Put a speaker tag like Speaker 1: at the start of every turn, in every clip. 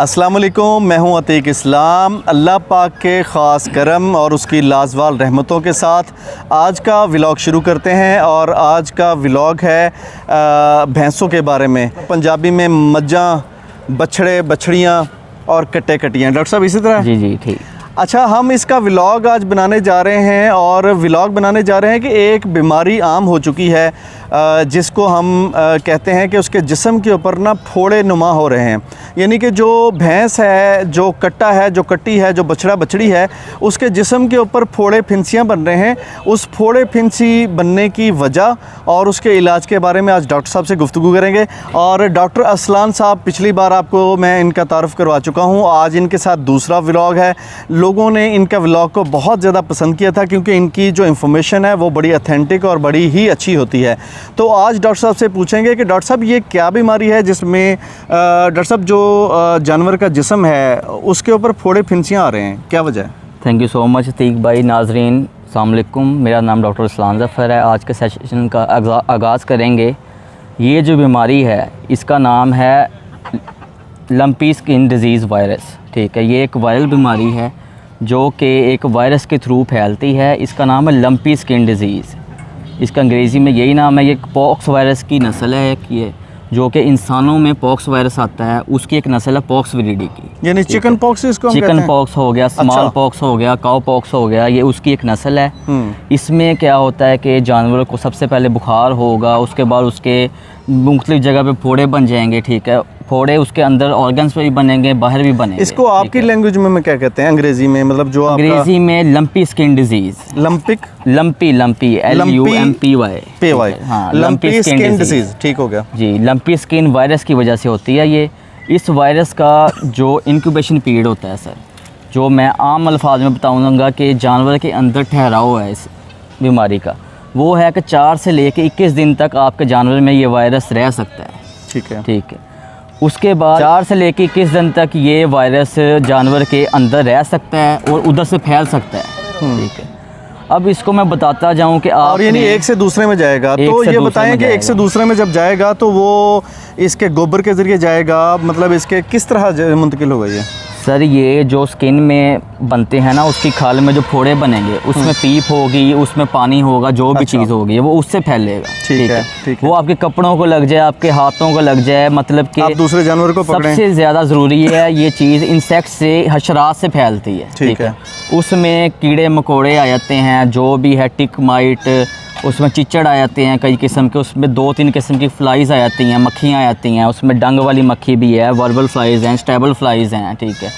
Speaker 1: अस्सलाम वालेकुम, मैं हूं अतीक इस्लाम। अल्लाह पाक के ख़ास करम और उसकी लाजवाल रहमतों के साथ आज का व्लॉग शुरू करते हैं। और आज का व्लॉग है भैंसों के बारे में। पंजाबी में मज्जां, बछड़े, बछड़ियाँ और कट्टे कट्टियाँ। डॉक्टर साहब इसी तरह?
Speaker 2: जी ठीक।
Speaker 1: अच्छा, हम इसका व्लॉग आज बनाने जा रहे हैं और व्लॉग बनाने जा रहे हैं कि एक बीमारी आम हो चुकी है जिसको हम कहते हैं कि उसके जिस्म के ऊपर ना फोड़े नुमा हो रहे हैं। यानी कि जो भैंस है, जो कट्टा है, जो कट्टी है, जो बछड़ा बछड़ी है, उसके जिस्म के ऊपर फोड़े फिंसियाँ बन रहे हैं। उस फोड़े फिंसी बनने की वजह और उसके इलाज के बारे में आज डॉक्टर साहब से गुफ्तगू करेंगे। और डॉक्टर असलान साहब, पिछली बार आपको मैं इनका तारुफ़ करवा चुका हूँ। आज इनके साथ दूसरा व्लॉग है। लोगों ने इनका व्लॉग को बहुत ज़्यादा पसंद किया था क्योंकि इनकी जो इन्फॉर्मेशन है वो बड़ी ऑथेंटिक और बड़ी ही अच्छी होती है। तो आज डॉक्टर साहब से पूछेंगे कि डॉक्टर साहब ये क्या बीमारी है जिसमें डॉक्टर साहब जो जानवर का जिस्म है उसके ऊपर फोड़े फिंसियाँ आ रहे हैं, क्या वजह है?
Speaker 2: Thank you so much Atiq भाई। नाजरीन अस्सलाम वालेकुम, मेरा नाम डॉक्टर असलान ज़फ़र है। आज के सेशन का आगाज़ करेंगे। ये जो बीमारी है इसका नाम है लंपी स्किन डिजीज़ वायरस। ठीक है, ये एक वायरल बीमारी है जो कि एक वायरस के थ्रू फैलती है। इसका नाम है लंपी स्किन डिजीज़। इसका अंग्रेज़ी में यही नाम है। ये पॉक्स वायरस की नस्ल है ये, जो कि इंसानों में पॉक्स वायरस आता है, उसकी एक नस्ल है पॉक्स विरिडी की।
Speaker 1: यानी चिकन पॉक्स इसको हम कहते
Speaker 2: चिकन
Speaker 1: हैं?
Speaker 2: पॉक्स हो गया, स्मॉल पॉक्स हो गया, काउ पॉक्स हो गया, ये उसकी एक नस्ल है। इसमें क्या होता है कि जानवर को सबसे पहले बुखार होगा, उसके बाद उसके मुख्तलिफ जगह पे फोड़े बन जाएंगे। ठीक है, फोड़े उसके अंदर ऑर्गन्स पे भी बनेंगे, बाहर भी बनेंगे।
Speaker 1: इसको आपकी लैंग्वेज में क्या कहते हैं अंग्रेजी में? मतलब जो
Speaker 2: अंग्रेजी में lumpy skin disease.
Speaker 1: Lumpy
Speaker 2: LUMPY। हाँ,
Speaker 1: लंपी स्किन डिजीज। ठीक हो गया
Speaker 2: जी। लंपी स्किन वायरस की वजह से होती है ये। इस वायरस का जो इंक्यूबेशन पीरियड होता है सर, जो मैं आम अल्फाज में बताऊंगा कि जानवर के अंदर ठहराव है इस बीमारी का, वो है कि 4 से लेकर 21 दिन तक आपके जानवर में ये वायरस रह सकता है। ठीक है। उसके बाद 4 से लेकर 21 दिन तक ये वायरस जानवर के अंदर रह सकता है और उधर से फैल सकता है। ठीक है, अब इसको मैं बताता जाऊं कि आप,
Speaker 1: और यानी एक से दूसरे में जाएगा, तो ये बताएं कि एक से दूसरे में जब जाएगा तो वो इसके गोबर के ज़रिए जाएगा, मतलब इसके किस तरह मुंतकिल होगा ये?
Speaker 2: सर ये जो स्किन में बनते हैं ना, उसकी खाल में जो फोड़े बनेंगे उसमें पीप होगी, उसमें पानी होगा, जो भी चीज़ होगी वो उससे फैलेगा। ठीक है। वो आपके कपड़ों को लग जाए, आपके हाथों को लग जाए, मतलब कि
Speaker 1: आप दूसरे जानवर को पकड़ें।
Speaker 2: सबसे ज़्यादा ज़रूरी है ये चीज़ इंसेक्ट से, हशरात से फैलती है। ठीक है। उसमें कीड़े मकोड़े आ जाते हैं, जो भी है टिक माइट, उसमें चिचड़ आ जाते हैं कई किस्म के, उसमें 2-3 किस्म की फ्लाइज़ आ जाती हैं, मक्खियाँ आ जाती हैं, उसमें डंग वाली मक्खी भी है, वर्बल फ्लाइज़ हैं, स्टेबल फ्लाइज़ हैं। ठीक है,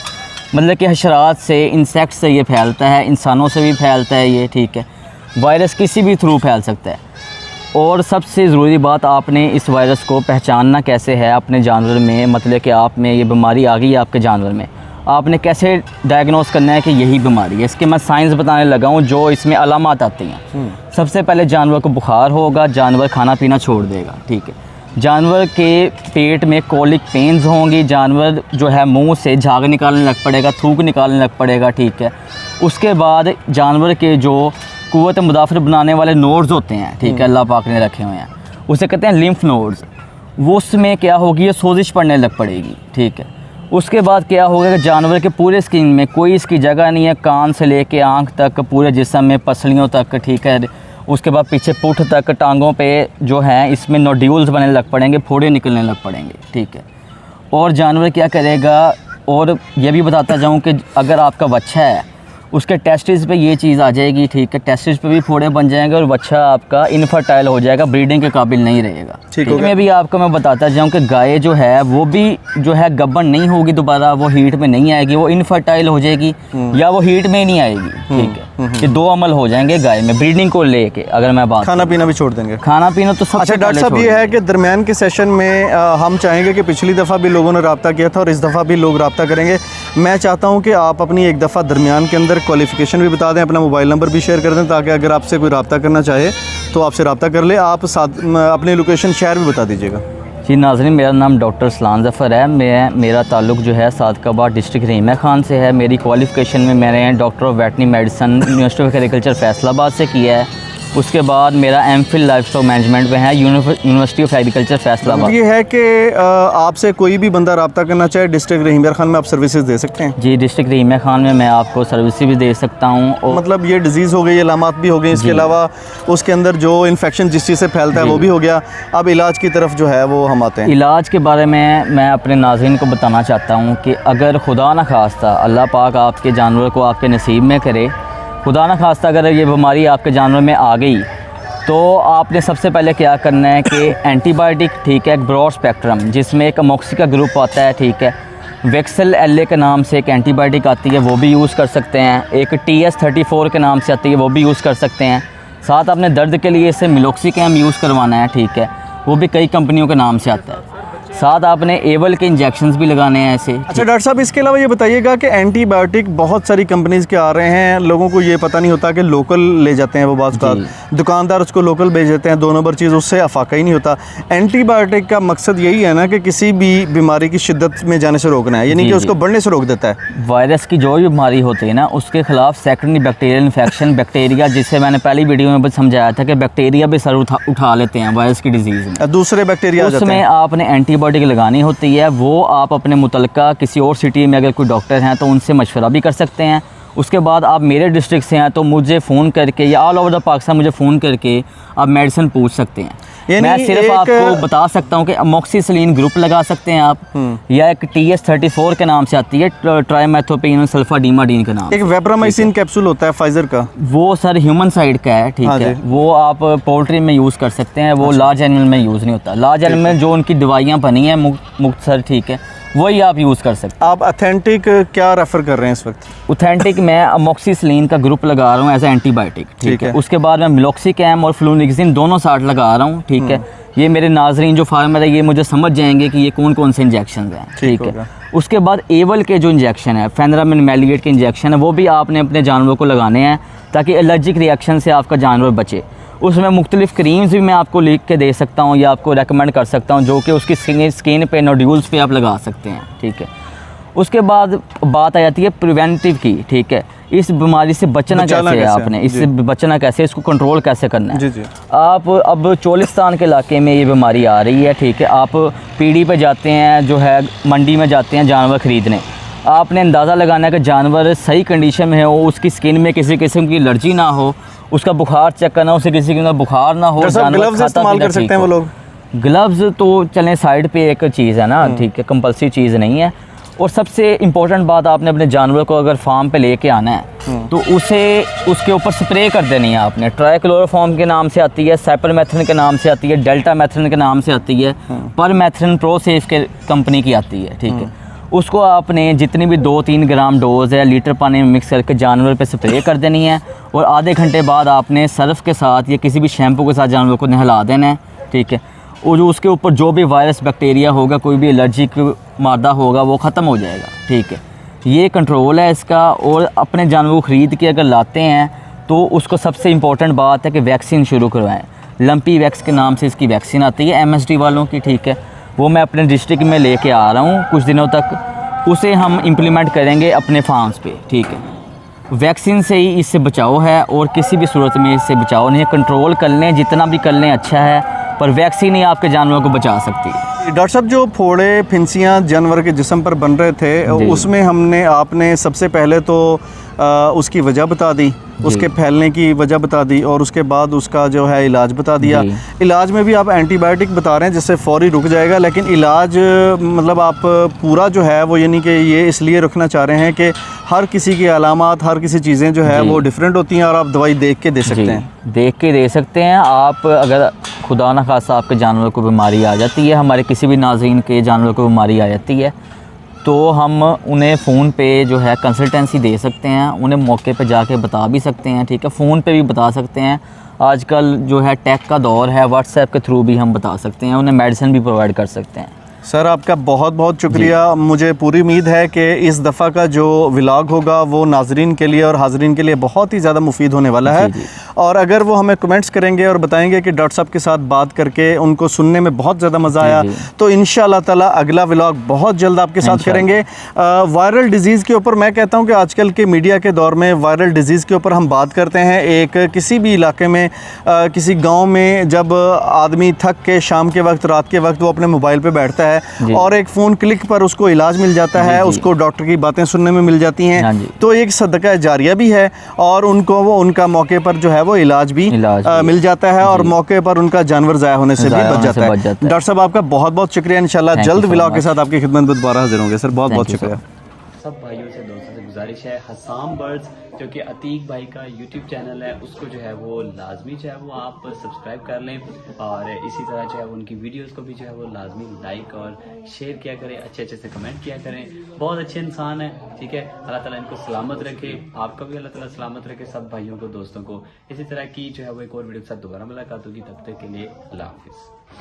Speaker 2: मतलब कि हशरात से, इंसेक्ट से ये फैलता है, इंसानों से भी फैलता है ये। ठीक है, वायरस किसी भी थ्रू फैल सकता है। और सबसे ज़रूरी बात, आपने इस वायरस को पहचानना कैसे है अपने जानवर में, मतलब कि आप में ये बीमारी आ गई है आपके जानवर में, आपने कैसे डायग्नोस करना है कि यही बीमारी है। इसके मैं साइंस बताने लगा हूँ जो इसमें अलामात आती हैं। सबसे पहले जानवर को बुखार होगा, जानवर खाना पीना छोड़ देगा। ठीक है, जानवर के पेट में कोलिक पेन्स होंगी, जानवर जो है मुंह से झाग निकालने लग पड़ेगा, थूक निकालने लग पड़ेगा। ठीक है, उसके बाद जानवर के जो कुव्वत मुदाफ़र बनाने वाले नोड्स होते हैं, ठीक है, अल्लाह पाक ने रखे हुए हैं, उसे कहते हैं लिम्फ नोड्स। वो उसमें क्या होगी, ये सोजिश पड़ने लग पड़ेगी। ठीक है, उसके बाद क्या होगा कि जानवर के पूरे स्किन में कोई इसकी जगह नहीं है, कान से लेके आँख तक, पूरे जिस्म में, पसलियों तक। ठीक है, उसके बाद पीछे पुठ तक, टांगों पे जो हैं इसमें नोड्यूल्स बनने लग पड़ेंगे, फोड़े निकलने लग पड़ेंगे। ठीक है, और जानवर क्या करेगा, और ये भी बताता जाऊँ कि अगर आपका बच्चा है उसके टेस्टिस पे ये चीज़ आ जाएगी। ठीक है, टेस्टिस पे भी फोड़े बन जाएंगे और बच्चा आपका इनफर्टाइल हो जाएगा, ब्रीडिंग के काबिल नहीं रहेगा। ठीक है, मैं भी आपको मैं बताता जाऊँ कि गाय जो है वो भी जो है गब्बन नहीं होगी दोबारा, वो हीट में नहीं आएगी, वो इनफर्टाइल हो जाएगी या वो हीट में ही नहीं आएगी। ठीक है, ये 2 अमल हो जाएंगे गाय में ब्रीडिंग को लेके। अगर मैं बात, खाना पीना
Speaker 1: भी छोड़ देंगे?
Speaker 2: खाना पीना तो सबसे
Speaker 1: अच्छा डॉक्टर साहब, ये है कि दरमियान के सेशन में हम चाहेंगे कि पिछली दफ़ा भी लोगों ने रब्ता किया था और इस दफ़ा भी लोग रब्ता करेंगे। मैं चाहता हूँ कि आप अपनी एक दफ़ा दरमियान के अंदर क्वालिफ़िकेशन भी बता दें, अपना मोबाइल नंबर भी शेयर कर दें, ताकि अगर आपसे कोई रब्ता करना चाहे तो आपसे रब्ता कर ले। आप साथ अपनी लोकेशन शहर भी बता दीजिएगा।
Speaker 2: जी नाज़रीन, मेरा नाम डॉक्टर असलान ज़फ़र है। मेरा ताल्लुक़ जो है सादकाबाद डिस्ट्रिक्ट रहीमा खान से है। मेरी क्वालिफ़िकेशन में मैंने doctor of veterinary medicine university of agriculture Faisalabad से किया है। उसके बाद मेरा एमफिल लाइफ स्टॉक मैनेजमेंट में है यूनिवर्सिटी ऑफ एग्रीकल्चर फैसलाबाद।
Speaker 1: ये है कि आपसे कोई भी बंदा रब्ता करना चाहे डिस्ट्रिक्ट रहीम यार खान में आप सर्विसेज दे सकते हैं?
Speaker 2: जी, डिस्ट्रिक्ट रहीम यार खान में मैं आपको सर्विसेज भी दे सकता हूँ। और
Speaker 1: मतलब ये डिजीज़ हो गई, अलामात भी हो गई, इसके अलावा उसके अंदर जो इन्फेक्शन जिस चीज़ से फैलता है वो भी हो गया। अब इलाज की तरफ जो है वो हम आते हैं।
Speaker 2: इलाज के बारे में मैं अपने नाज़रीन को बताना चाहता हूँ कि अगर खुदा न खास्ता अल्लाह पाक आपके जानवर को आपके नसीब में करे, खुदा न खास्ता अगर ये बीमारी आपके जानवर में आ गई तो आपने सबसे पहले क्या करना है कि एंटीबायोटिक, ठीक है, एक ब्रॉड स्पेक्ट्रम जिसमें एक अमोक्सी का ग्रुप आता है, ठीक है, वेक्सल LA के नाम से एक एंटीबायोटिक आती है वो भी यूज़ कर सकते हैं, एक TS34 के नाम से आती है वो भी यूज़ कर सकते हैं। साथ आपने दर्द के लिए इसे मिलोक्सिकैम यूज़ करवाना है, ठीक है, वो भी कई कंपनियों के नाम से आता है। साथ आपने एवल के इंजेक्शंस भी लगाने हैं ऐसे।
Speaker 1: अच्छा डॉक्टर साहब, इसके अलावा ये बताइएगा कि एंटीबायोटिक बहुत सारी कंपनीज़ के आ रहे हैं, लोगों को ये पता नहीं होता कि लोकल ले जाते हैं वो बात का, दुकानदार उसको लोकल भेज देते हैं, 2 नंबर चीज़, उससे अफाका ही नहीं होता। एंटीबायोटिक का मकसद यही है ना कि किसी भी बीमारी की शिद्दत में जाने से रोकना है, यानी कि उसको बढ़ने से रोक देता है।
Speaker 2: वायरस की जो भी बीमारी होती है ना उसके खिलाफ सेकेंडरी बैक्टीरियल इन्फेक्शन, बैक्टीरिया, जिससे मैंने पहली वीडियो में भी समझाया था कि बैक्टीरिया भी सर उठा लेते हैं वायरस की डिजीज़ में,
Speaker 1: दूसरे बैक्टीरिया
Speaker 2: उसमें आपने एंटीबायोटिक लगानी होती है। वो आप अपने मुतलका किसी और सिटी में अगर कोई डॉक्टर हैं तो उनसे मशवरा भी कर सकते हैं। उसके बाद आप मेरे डिस्ट्रिक्ट से हैं तो मुझे फ़ोन करके या ऑल ओवर द पाकिस्तान मुझे फ़ोन करके आप मेडिसिन पूछ सकते हैं। मैं सिर्फ आपको बता सकता हूँ कि अमोक्सिसिलिन ग्रुप लगा सकते हैं आप, या एक TS34 के नाम से आती है, ट्राइमेथोपेन सल्फाडीमाडीन के नाम।
Speaker 1: एक वेब्रामाइसिन कैप्सूल होता है फाइजर का,
Speaker 2: वो सर ह्यूमन साइड का है, ठीक है, वो आप पोल्ट्री में यूज़ कर सकते हैं, वो लार्ज एनिमल में यूज़ नहीं होता। लार्ज एनिमल में जो उनकी दवाइयाँ बनी हैं मुख्तसर, ठीक है, वही आप यूज़ कर सकते हैं।
Speaker 1: आप ऑथेंटिक क्या रेफ़र कर रहे हैं इस वक्त?
Speaker 2: ऑथेंटिक मैं अमोक्सिसिलिन का ग्रुप लगा रहा हूँ एज ए एंटीबायोटिक, ठीक है। उसके बाद मैं मिलोक्सिकैम और फ्लूनिक्सिन दोनों साथ लगा रहा हूँ, ठीक है। ये मेरे नाजरीन जो फार्मर है ये मुझे समझ जाएंगे कि ये कौन कौन से इंजेक्शन हैं, ठीक है। उसके बाद एवल के जो इंजेक्शन है, फेनरामिन मैलिएट के इंजेक्शन है, वो भी आपने अपने जानवरों को लगाने हैं ताकि एलर्जिक रिएक्शन से आपका जानवर बचे। उसमें मुख्तलिफ़ क्रीम्स भी मैं आपको लिख के दे सकता हूँ या आपको रेकमेंड कर सकता हूँ जो कि उसकी स्किन पे, नोड्यूल्स पे आप लगा सकते हैं, ठीक है। उसके बाद बात आ जाती है प्रिवेंटिव की, ठीक है, इस बीमारी से बचना कैसे है, आपने इससे बचना कैसे, इसको कंट्रोल कैसे करना है।
Speaker 1: जी।
Speaker 2: आप अब चोलिस्तान के इलाके में ये बीमारी आ रही है, ठीक है, आप पीढ़ी पे जाते हैं, जो है मंडी में जाते हैं जानवर ख़रीदने, आपने अंदाज़ा लगाना है कि जानवर सही कंडीशन में हो, उसकी स्किन में किसी किस्म की एलर्जी ना हो, उसका बुखार चेक करना, उसे किसी के बुखार ना हो,
Speaker 1: ग्लव्स इस्तेमाल कर सकते हैं वो लोग।
Speaker 2: ग्लव्स तो चलें साइड पे एक चीज़ है ना, ठीक है, कंपल्सरी चीज़ नहीं है। और सबसे इम्पोर्टेंट बात, आपने अपने जानवर को अगर फार्म पे लेके आना है तो उसे उसके ऊपर स्प्रे कर देनी है आपने। ट्राइक्लोरोफॉर्म के नाम से आती है, साइपरमेथ्रिन के नाम से आती है, डेल्टामेथ्रिन के नाम से आती है, परमेथ्रिन प्रोसेफ के कंपनी की आती है, ठीक है। उसको आपने जितनी भी 2-3 ग्राम डोज है लीटर पानी में मिक्स करके जानवर पे स्प्रे कर देनी है और आधे घंटे बाद आपने सर्फ के साथ या किसी भी शैम्पू के साथ जानवर को नहला देना है, ठीक है। और जो उसके ऊपर जो भी वायरस बैक्टीरिया होगा, कोई भी एलर्जिक मादा होगा, वो ख़त्म हो जाएगा, ठीक है। ये कंट्रोल है इसका। और अपने जानवर को ख़रीद के अगर लाते हैं तो उसको सबसे इम्पोर्टेंट बात है कि वैक्सीन शुरू करवाएं। लंपी वैक्स के नाम से इसकी वैक्सीन आती है MSD वालों की, ठीक है, वो मैं अपने डिस्ट्रिक्ट में लेके आ रहा हूँ कुछ दिनों तक, उसे हम इम्प्लीमेंट करेंगे अपने फार्म्स पे, ठीक है। वैक्सीन से ही इससे बचाव है और किसी भी सूरत में इससे बचाव नहीं है। कंट्रोल कर लें, जितना भी कर लें अच्छा है, पर वैक्सीन ही आपके जानवरों को बचा सकती है।
Speaker 1: डॉक्टर साहब, जो फोड़े फिंसियाँ जानवर के जिस्म पर बन रहे थे उसमें आपने सबसे पहले तो उसकी वजह बता दी, उसके फैलने की वजह बता दी और उसके बाद उसका जो है इलाज बता दिया। इलाज में भी आप एंटीबायोटिक बता रहे हैं जिससे फौरी रुक जाएगा, लेकिन इलाज मतलब आप पूरा जो है वो यानी कि ये इसलिए रखना चाह रहे हैं कि हर किसी की अलामात, हर किसी चीज़ें जो है वो डिफरेंट होती हैं और आप दवाई देख के दे सकते हैं।
Speaker 2: देख के दे सकते हैं आप। अगर खुदा न खासा आपके जानवर को बीमारी आ जाती है, हमारे किसी भी नाज़रीन के जानवर को बीमारी आ जाती है, तो हम उन्हें फ़ोन पे जो है कंसल्टेंसी दे सकते हैं, उन्हें मौके पे जाके बता भी सकते हैं, ठीक है, फ़ोन पे भी बता सकते हैं। आजकल जो है टेक का दौर है, व्हाट्सएप के थ्रू भी हम बता सकते हैं, उन्हें मेडिसिन भी प्रोवाइड कर सकते हैं।
Speaker 1: सर आपका बहुत बहुत शुक्रिया। मुझे पूरी उम्मीद है कि इस दफ़ा का जो व्लॉग होगा वो नाजरीन के लिए और हाजरीन के लिए बहुत ही ज़्यादा मुफीद होने वाला है। और अगर वो हमें कमेंट्स करेंगे और बताएंगे कि डॉक्टर साहब के साथ बात करके उनको सुनने में बहुत ज़्यादा मज़ा आया, तो इंशाअल्लाह ताला अगला व्लॉग बहुत जल्द आपके साथ करेंगे। वायरल डिजीज़ के ऊपर मैं कहता हूँ कि आजकल के मीडिया के दौर में वायरल डिजीज़ के ऊपर हम बात करते हैं। एक किसी भी इलाके में किसी गाँव में जब आदमी थक के शाम के वक्त रात के वक्त वो अपने मोबाइल पर बैठता है और एक फ़ोन क्लिक पर उसको इलाज मिल जाता है, उसको डॉक्टर की बातें सुनने में मिल जाती हैं, तो एक सदका जारिया भी है और उनको वो उनका मौके पर जो है वो इलाज भी मिल जाता है और मौके पर उनका जानवर ज़ाया होने से भी बच जाता है। डॉक्टर साहब आपका बहुत बहुत शुक्रिया। इंशाल्लाह जल्द व्लॉग के साथ आपकी खिदमत में दोबारा हाजिर होंगे। सर बहुत बहुत शुक्रिया।
Speaker 3: सब भाइयों से दोस्तों से गुजारिश है, हसाम बर्ड्स जो कि अतीक भाई का यूट्यूब चैनल है उसको जो है वो लाजमी जो है वो आप सब्सक्राइब कर लें और इसी तरह जो है उनकी वीडियोस को भी जो है वो लाजमी लाइक और शेयर किया करें, अच्छे अच्छे से कमेंट किया करें। बहुत अच्छे इंसान है, ठीक है। अल्लाह ताला इनको सलामत रखे, आपका भी अल्लाह ताला सलामत रखे, सब भाइयों को दोस्तों को। इसी तरह की जो है वो एक और वीडियो के साथ दोबारा मुलाकात होगी, तब तक के लिए अल्लाह हाफिज़।